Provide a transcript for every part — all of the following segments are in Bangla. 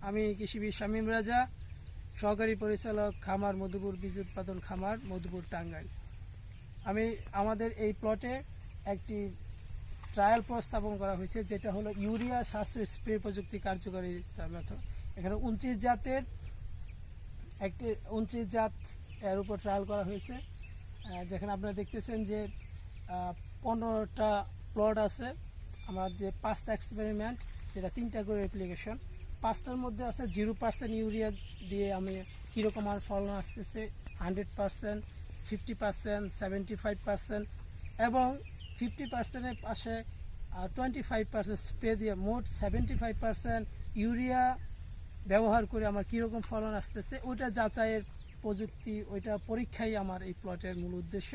আমি কৃষিবিদ শামীম রাজা, সহকারী পরিচালক, খামার মধুপুর বীজ উৎপাদন খামার, মধুপুর, টাঙ্গাইল। আমি আমাদের এই প্লটে একটি ট্রায়াল প্রস্তাবন করা হয়েছে, যেটা হলো ইউরিয়া সাশ্রয় স্প্রে প্রযুক্তি কার্যকারিতা মেথড। এখানে 29 জাতের একটি 29 জাত এর উপর ট্রায়াল করা হয়েছে। যেখানে আপনারা দেখতেছেন যে 15টা প্লট আছে। আমার যে 5টা এক্সপেরিমেন্ট, যেটা 3টা করে অ্যাপ্লিকেশন, 5টার মধ্যে আছে 0% ইউরিয়া দিয়ে আমি কীরকম আর ফলন আসতেছে, 100%, 50%, 75% এবং 50%-এর পাশে 25% স্প্রে দিয়ে মোট 75% ইউরিয়া ব্যবহার করে আমার কীরকম ফলন আসতেছে, ওইটা যাচাইয়ের প্রযুক্তি, ওইটা পরীক্ষাই আমার এই প্লটের মূল উদ্দেশ্য।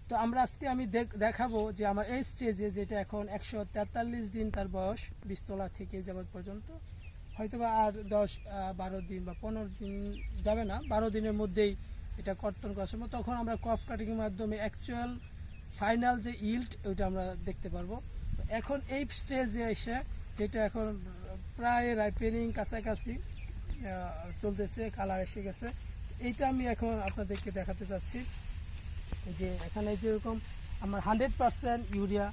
তো আমরা আজকে আমি দেখাবো যে আমার এই স্টেজে, যেটা এখন 143 দিন তার বয়স, বীজতলা থেকে যাওয়ার পর্যন্ত, হয়তোবা আর 10-12 দিন বা 15 দিন যাবে না, 12 দিনের মধ্যেই এটা কর্তন করার সময়, তখন আমরা ক্রপ কাটিংয়ের মাধ্যমে অ্যাকচুয়াল ফাইনাল যে ইল্ড, ওইটা আমরা দেখতে পারবো। এখন এই স্টেজে এসে, যেটা এখন প্রায় রাইপেনিং কাছাকাছি চলতেছে, কালার এসে গেছে, এইটা আমি এখন আপনাদেরকে দেখাতে চাচ্ছি। যে এখানে যেরকম আমার 100% ইউরিয়া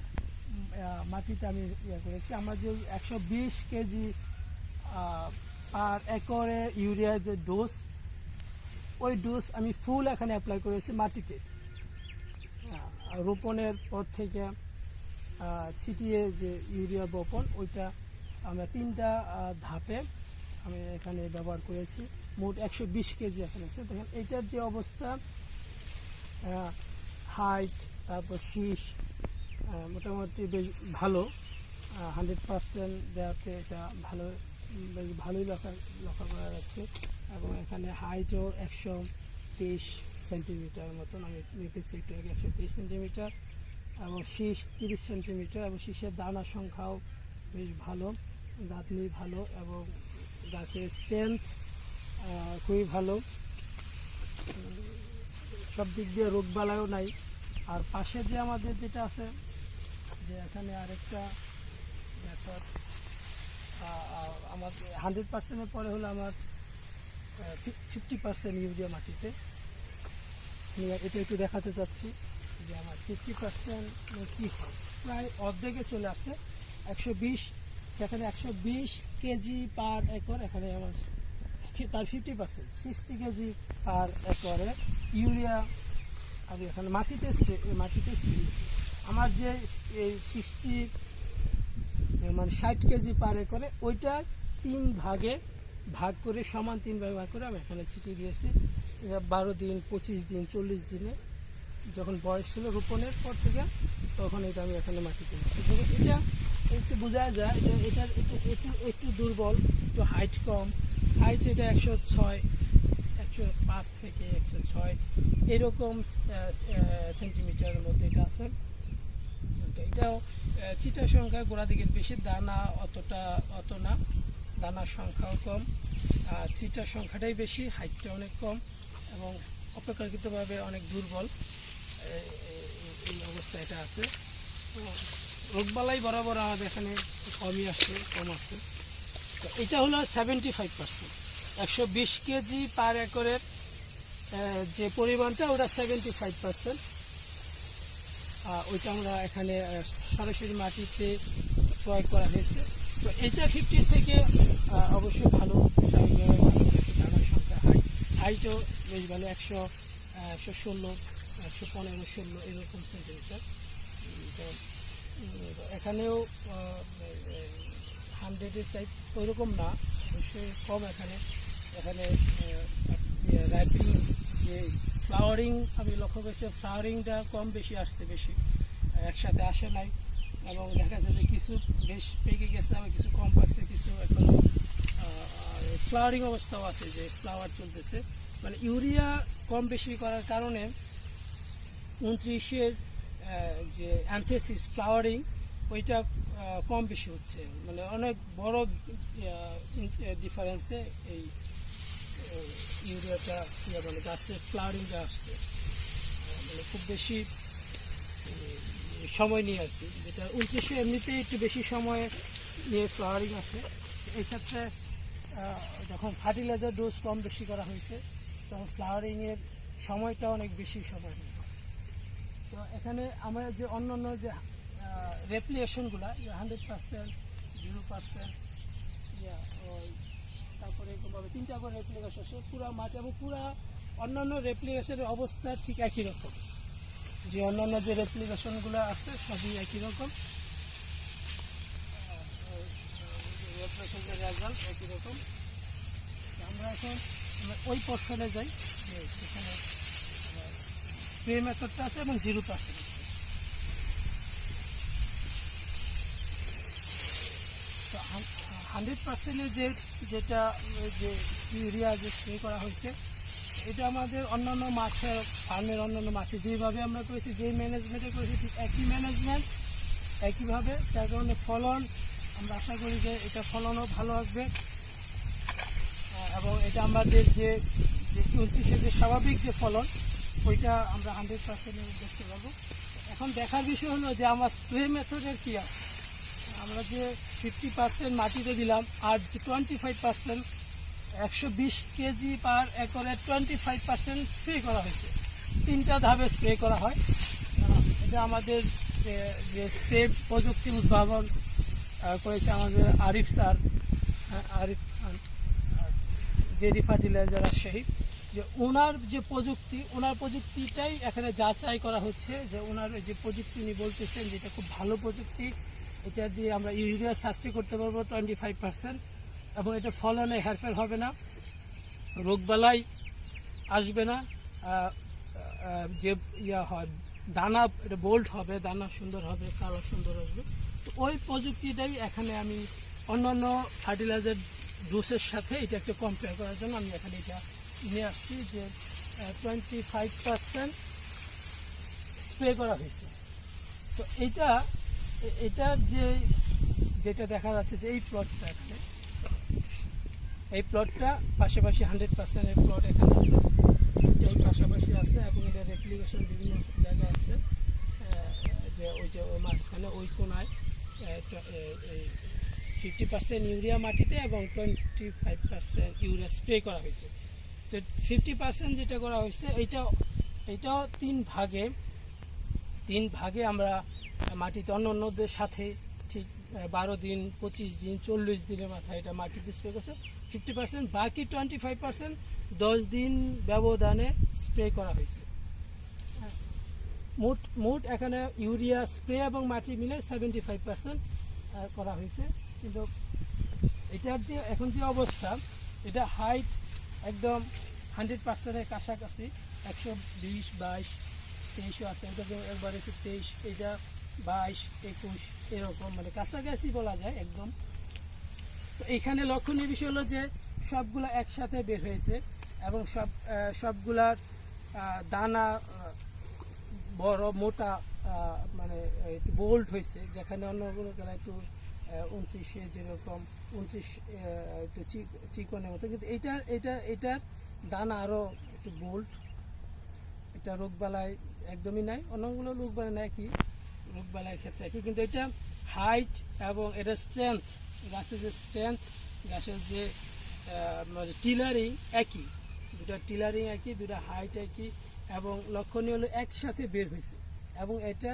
মাটিতে আমি করেছি। আমার যে 120 কেজি পার একরে ইউরিয়ার যে ডোজ, ওই ডোজ আমি ফুল এখানে অ্যাপ্লাই করেছি মাটিতে। রোপণের পর থেকে ছিটিয়ে যে ইউরিয়া বপন, ওইটা আমরা 3টা ধাপে আমি এখানে ব্যবহার করেছি। মোট 120 কেজি এখানে আছে। দেখেন এইটার যে অবস্থা, হাইট, তারপর শীষ মোটামুটি বেশ ভালো। 100% দেওয়াতে এটা বেশ ভালোই লক্ষ্য করা যাচ্ছে। এবং এখানে হাইটও 123 সেন্টিমিটার মতন আমি লিখেছি, একটু আগে 123 সেন্টিমিটার, এবং শীষ 30 সেন্টিমিটার, এবং শীষের দানা সংখ্যাও বেশ ভালো, গাঁথনি ভালো, এবং গাছের স্ট্রেংথ খুবই ভালো। সব দিক দিয়ে রোগবালাইও নাই। আর পাশে যে আমাদের যেটা আছে, যে এখানে আরেকটা মেথড, আমার 100%-এর পরে হলো আমার 50% ইউরিয়া মাটিতে। আমি এটা একটু দেখাতে চাচ্ছি যে আমার 50% কী হয়, প্রায় অর্ধেকে চলে আসছে। 120, যেখানে 120 কেজি পার একর, এখানে আমার তার 50% 60 কেজি পার একরে ইউরিয়া আমি এখানে মাটিতে আমার যে এই 60 মানে 60 কেজি পার একরে, ওইটা 3 ভাগে ভাগ করে, সমান 3 ভাগে ভাগ করে আমি এখানে ছিটিয়ে দিয়েছি। 12 দিন, 25 দিন, 40 দিনে যখন বয়স ছিল রোপণের পর থেকে, তখন এটা আমি এখানে মাটিতে এটা একটু বোঝা যায় যে এটার একটু দুর্বল, একটু হাইট কম। হাইট এটা 106, 105 থেকে 106 এরকম সেন্টিমিটারের মধ্যে এটা আছে। এটাও চিটার সংখ্যা গোড়া দিকের বেশি, দানা অত না, দানার সংখ্যাও কম, চিটার সংখ্যাটাই বেশি, হাইটটা অনেক কম, এবং অপেক্ষাকৃতভাবে অনেক দুর্বল এই অবস্থা এটা আছে। রোগবালাই বরাবর আমাদের এখানে কম আছে। তো এটা হলো 75%। 120 কেজি পার একরের যে পরিমাণটা, ওটা 75%। ওইটা আমরা এখানে সরাসরি মাটিতে প্রয়োগ করা হয়েছে। তো এটা 50 থেকে অবশ্যই ভালো, দানার সংখ্যা হাইটও বেশ ভালো, 116, 115, 16 এরকম সেন্টিমিটার। তো এখানেও 100-এর চাই ওইরকম না, অবশ্যই কম। এখানে রাইপিং যে ফ্লাওয়ারিং আমি লক্ষ্য করছি, ফ্লাওয়ারিংটা কম বেশি আসছে, বেশি একসাথে আসে নাই, এবং দেখা যাচ্ছে যে কিছু বেশ পেকে গেছে, আবার কিছু কম পাকছে, কিছু এখনও ফ্লাওয়ারিং অবস্থাও আছে, যে ফ্লাওয়ার চলতেছে। মানে ইউরিয়া কম বেশি করার কারণে 29-এর যে অ্যান্থেসিস ফ্লাওয়ারিং, ওইটা কম বেশি হচ্ছে, মানে অনেক বড় ডিফারেন্সে এই ইউরিয়াটা বলে গাছের ফ্লাওয়ারিংটা আসছে, মানে খুব বেশি সময় নিয়ে আর কি। যেটা 29 এমনিতেই একটু বেশি সময় নিয়ে ফ্লাওয়ারিং আসে, এই ক্ষেত্রে যখন ফার্টিলাইজার ডোজ কম বেশি করা হয়েছে তখন ফ্লাওয়ারিংয়ের সময়টা অনেক বেশি সময় নেয়। তো এখানে আমরা যে অন্যান্য যে রেপ্লিকেশনগুলো 100%, 0%, তারপরে এরকমভাবে 3টা করে রেপ্লিকেশন আছে পুরা মাঠ এবং পুরা অন্যান্য রেপ্লিকেশনের অবস্থা ঠিক একই রকম। যে অন্যান্য যে রেপ্লিকেশনগুলো আছে সবই একই রকম, রেপ্লিকেশনের রেজাল্ট একই রকম। আমরা এখন ওই পোর্শনে যাই যে সেখানে স্প্রে মেথডটা আছে এবং 0% আছে। তো 100%-এর যেটা যে ইউরিয়া যে স্প্রে করা হয়েছে এটা আমাদের অন্যান্য মাছের ফার্মের অন্যান্য মাছে যেভাবে আমরা করেছি, যেই ম্যানেজমেন্টে করেছি ঠিক একই ম্যানেজমেন্ট একইভাবে, তার কারণে ফলন আমরা আশা করি যে এটা ফলনও ভালো আসবে এবং এটা আমাদের যে 29-এর যে স্বাভাবিক যে ফলন ওইটা আমরা 100% দেখতে পাবো। এখন দেখার বিষয় হলো যে আমার স্প্রে মেথডের কী আছে। আমরা যে 50% মাটিতে দিলাম আর যে 25% 120 কেজি পার একরে 25% স্প্রে করা হয়েছে। 3টা ধাপে স্প্রে করা হয়। এটা আমাদের যে স্প্রে প্রযুক্তি উদ্ভাবন করেছে আমাদের আরিফ স্যার, আরিফ খান, জেডি ফার্টিলাইজার রাজশাহী, যে ওনার যে প্রযুক্তি, ওনার প্রযুক্তিটাই এখানে যাচাই করা হচ্ছে যে ওনার যে প্রযুক্তি উনি বলতেছেন যেটা খুব ভালো প্রযুক্তি, এটা দিয়ে আমরা ইউরিয়া সাশ্রয় করতে পারবো 25% এবং এটা ফলনে হেরফের হবে না, রোগবালাই আসবে না, যে হয় দানা এটা বোল্ট হবে, দানা সুন্দর হবে, কালার সুন্দর আসবে। তো ওই প্রযুক্তিটাই এখানে আমি অন্যান্য ফার্টিলাইজার ডোসের সাথে এটা একটা কম্পেয়ার করার জন্য আমি এখানে এটা নিয়ে আসছি যে 25% স্প্রে করা হয়েছে। তো এটার যেটা দেখা যাচ্ছে যে এই প্লটটা এখানে, এই প্লটটা পাশাপাশি 100%-এর প্লট এখানে আছে, দুটাই পাশাপাশি আছে এবং এটা রেপ্লিকেশন বিভিন্ন জায়গায় আছে। যে ওই যে মাঝখানে ওই কোনায় 50% ইউরিয়া মাটিতে এবং 25% ইউরিয়া স্প্রে করা হয়েছে। তো 50% যেটা করা হয়েছে এইটাও 3 ভাগে আমরা মাটিতে অন্যদের সাথে ঠিক 12 দিন, 25 দিন, 40 দিনের মাথায় এটা মাটিতে স্প্রে করছে 50%, বাকি 25% 10 দিন ব্যবধানে স্প্রে করা হয়েছে। মোট এখানে ইউরিয়া স্প্রে এবং মাটি মিলে 75% করা হয়েছে। কিন্তু এটার যে এখন যে অবস্থা, এটা হাইট একদম 100%-এর কাছাকাছি, 120, 22, 23 আছে, এটা একবার এসে 23, এটা 22, 21 এরকম মানে কাছাকাছি বলা যায় একদম। তো এইখানে লক্ষণীয় বিষয় হলো যে সবগুলা একসাথে বের হয়েছে এবং সবগুলার দানা বড় মোটা, মানে একটু বোল্ড হয়েছে, যেখানে অন্যগুলো গেলে একটু 29-এ যেরকম 29 একটু চিকনের মতো, কিন্তু এটার দানা আরও একটু বোল্ড। এটা রোগবালাই একদমই নাই, অন্যগুলো রোগবালাই নাই, কি রোগবালাইয়ের ক্ষেত্রে একই, কিন্তু এটা হাইট এবং এটা স্ট্রেংথ, গাছের যে স্ট্রেংথ, গাছের যে টিলারিং একই, দুটা টিলারিং একই, দুটা হাইট একই এবং লক্ষণীয় হলো একসাথে বের হয়েছে এবং এটা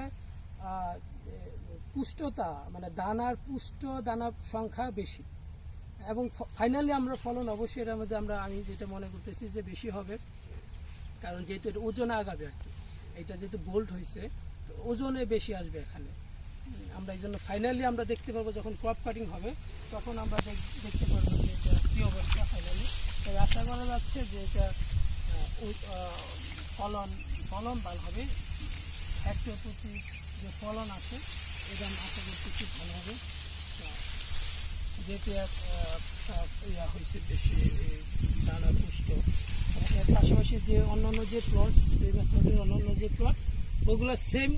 পুষ্টতা মানে দানার দানার সংখ্যা বেশি এবং ফাইনালি আমরা ফলন অবশ্যই এর মধ্যে আমি যেটা মনে করতেছি যে বেশি হবে, কারণ যেহেতু এটা ওজনে আগাবে আর কি, এটা যেহেতু বোল্ড হয়েছে তো ওজনে বেশি আসবে এখানে। আমরা এই জন্য ফাইনালি আমরা দেখতে পারবো যখন ক্রপ কাটিং হবে তখন আমরা দেখতে পারবো যে এটা কী অবস্থা ফাইনালি। তবে আশা করা যাচ্ছে যে এটা ফলন ভালো হবে, হেক্টর প্রতি যে ফলন আছে এটা আমি আশা করছি খুব ভালো হবে। যেহেতু ইয়া হয়েছে বেশি দানা পুষ্ট, এর পাশাপাশি যে অন্যান্য যে প্লট স্প্রে মেথডের অন্যান্য যে প্লট ওগুলো সেম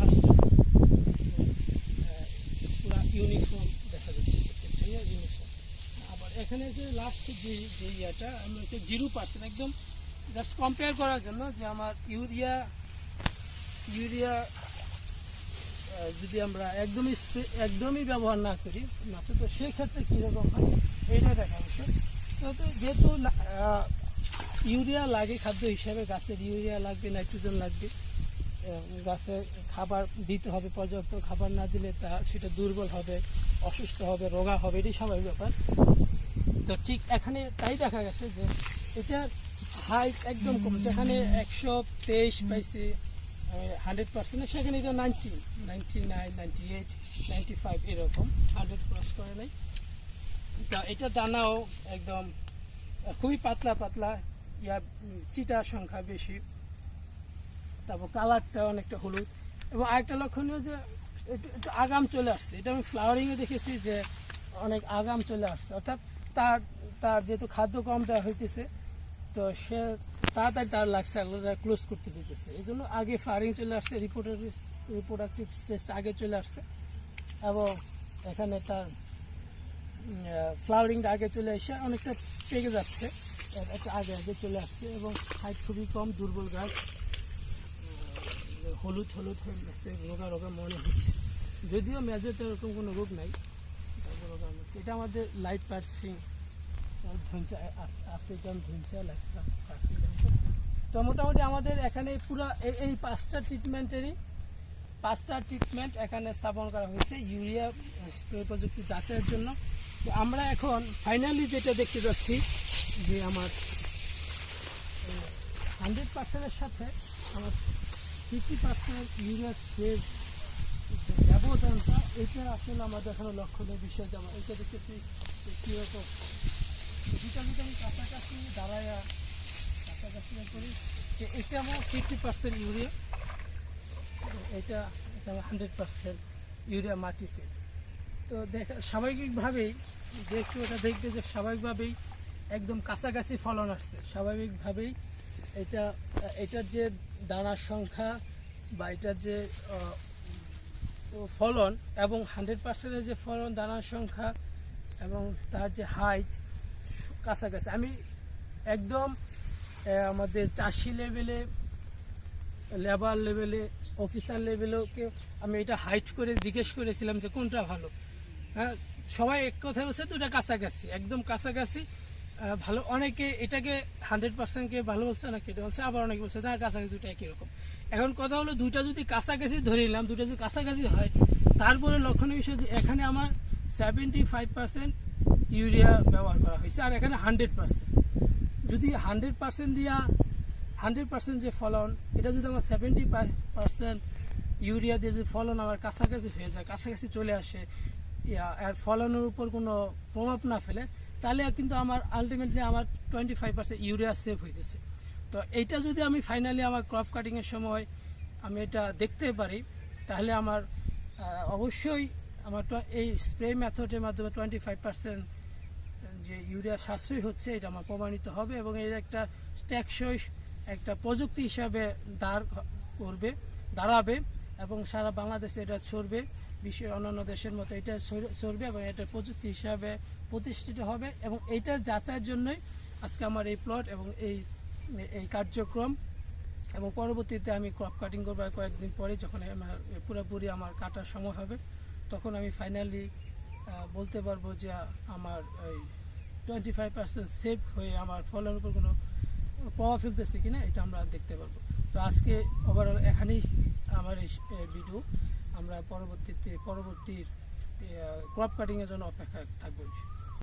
আসছে, পুরো ইউনিফর্ম দেখা যাচ্ছে প্রত্যেকটা ইউনিফর্ম। আবার এখানে যে লাস্ট যে ইয়াটা আমরা হচ্ছে 0% একদম জাস্ট কম্পেয়ার করার জন্য যে আমার ইউরিয়া যদি আমরা একদমই ব্যবহার না করি মাত্র, তো সেই ক্ষেত্রে কীরকম হয় এইটা দেখা যেহেতু ইউরিয়া লাগে খাদ্য হিসাবে, গাছের ইউরিয়া লাগবে, নাইট্রোজেন লাগবে, গাছে খাবার দিতে হবে, পর্যাপ্ত খাবার না দিলে সেটা দুর্বল হবে, অসুস্থ হবে, রোগা হবে, এটাই স্বাভাবিক ব্যাপার। তো ঠিক এখানে তাই দেখা গেছে যে এটার হাইট একদম কম, যেখানে 123 পাইছি 100%, সেখানে এটা 90, 99, 98, 95 এরকম, 100 ক্রস করে নাই। তা এটা দানাও একদম খুবই পাতলা পাতলা, চিটা সংখ্যা বেশি, তারপর কালারটা অনেকটা হলুদ। এবং আরেকটা লক্ষণীয় যে একটু আগাম চলে আসছে, এটা আমি ফ্লাওয়ারিংয়ে দেখেছি যে অনেক আগাম চলে আসছে, অর্থাৎ তার তার যেহেতু খাদ্য কম দেওয়া হইতেছে, তো সে তাড়াতাড়ি তার লাইফ সাইকেলটা ক্লোজ করতে যেতেছে, এই জন্য আগে ফ্লাওয়ারিং চলে আসছে, রিপ্রোডাক্টিভ স্টেজটা আগে চলে আসছে, এবং এখানে তার ফ্লাওয়ারিংটা আগে চলে এসে অনেকটা পেকে যাচ্ছে, একটা আগে আগে চলে আসছে, এবং হাইট খুবই কম, দুর্বল গাছ, হলুদ হলুদ হয়ে যাচ্ছে, রোগা রোগা মনে হচ্ছে, যদিও মেজরটা এরকম কোনো রোগ নাই, এটা আমাদের লাইট পার্সিং ধনসা, আফ্রিকান ধনসা লাইট পার্সিং। তো মোটামুটি আমাদের এখানে পুরো এই 5টা ট্রিটমেন্ট এখানে স্থাপন করা হয়েছে ইউরিয়া স্প্রে প্রযুক্তি যাচাইয়ের জন্য। তো আমরা এখন ফাইনালি যেটা দেখতে যাচ্ছি যে আমার 100%-এর সাথে আমার 50% ইউরিয়া স্প্রের ব্যবধানটা, এটা আসলে আমাদের এখনো লক্ষণীয় বিষয়। যেমন এটা দেখতেছি যে কীরকম দুটা আমি কাছাকাছি করি যে এটা আমার 50% ইউরিয়া, এটা 100% ইউরিয়া মাটিতে। তো স্বাভাবিকভাবেই দেখছো, ওটা দেখবে যে স্বাভাবিকভাবেই একদম কাছাকাছি ফলন আসছে, স্বাভাবিকভাবেই এটার যে দানার সংখ্যা বা এটার যে ফলন এবং 100%-এর যে ফলন, দানার সংখ্যা এবং তার যে হাইট কাছাকাছি। আমি একদম আমাদের চাষি লেভেলে, লেবার লেভেলে, অফিসার লেভেলেওকে আমি এটা হাইট করে জিজ্ঞেস করেছিলাম যে কোনটা ভালো। হ্যাঁ, সবাই এক কথা বলছে দুটা কাছাকাছি, একদম কাছাকাছি ভালো। অনেকে এটাকে 100%কে ভালো বলছে, না কেটে বলছে, আবার অনেকে বলছে না কাছাকাছি, দুটা একই রকম। এখন কথা হলো দুইটা যদি কাছাকাছি ধরে নিলাম, দুইটা যদি কাছাকাছি হয়, তারপরে লক্ষণীয় বিষয় যে এখানে আমার 75% ইউরিয়া ব্যবহার করা হয়েছে, আর এখানে 100%। যদি 100% দিয়া 100% যে ফলন, এটা যদি আমার 70% ইউরিয়া দিয়ে যদি ফলন আমার কাছাকাছি হয়ে যায়, কাছাকাছি চলে আসে, আর ফলনের উপর কোনো প্রভাব না ফেলে, তাহলে কিন্তু আমার আলটিমেটলি আমার 25% ইউরিয়া সেভ হইতেছে। তো এইটা যদি আমি ফাইনালি আমার ক্রপ কাটিংয়ের সময় আমি এটা দেখতে পারি, তাহলে আমার অবশ্যই আমার এই স্প্রে মেথডের মাধ্যমে 25% যে ইউরিয়া সাশ্রয় হচ্ছে, এটা আমার প্রমাণিত হবে, এবং এর একটা টেকসই একটা প্রযুক্তি হিসাবে দাঁড়াবে, এবং সারা বাংলাদেশে এটা ছড়বে, বিশ্বের অন্যান্য দেশের মতো এটা ছড়বে, এবং এটা প্রযুক্তি হিসাবে প্রতিষ্ঠিত হবে। এবং এইটা যাচাইয়ের জন্যই আজকে আমার এই প্লট এবং এই কার্যক্রম। এবং পরবর্তীতে আমি ক্রপ কাটিং করবো কয়েকদিন পরে, যখন আমার পুরোপুরি আমার কাটার সময় হবে, তখন আমি ফাইনালি বলতে পারবো যে আমার এই 25% সেভ হয়ে আমার ফলের উপর কোনো প্রভাব ফেলতেছে কিনা, এটা আমরা দেখতে পারবো। তো আজকে ওভারঅল এখানেই আমার এই ভিডিও। আমরা পরবর্তী ক্রপ কাটিংয়ের জন্য অপেক্ষা থাকবো।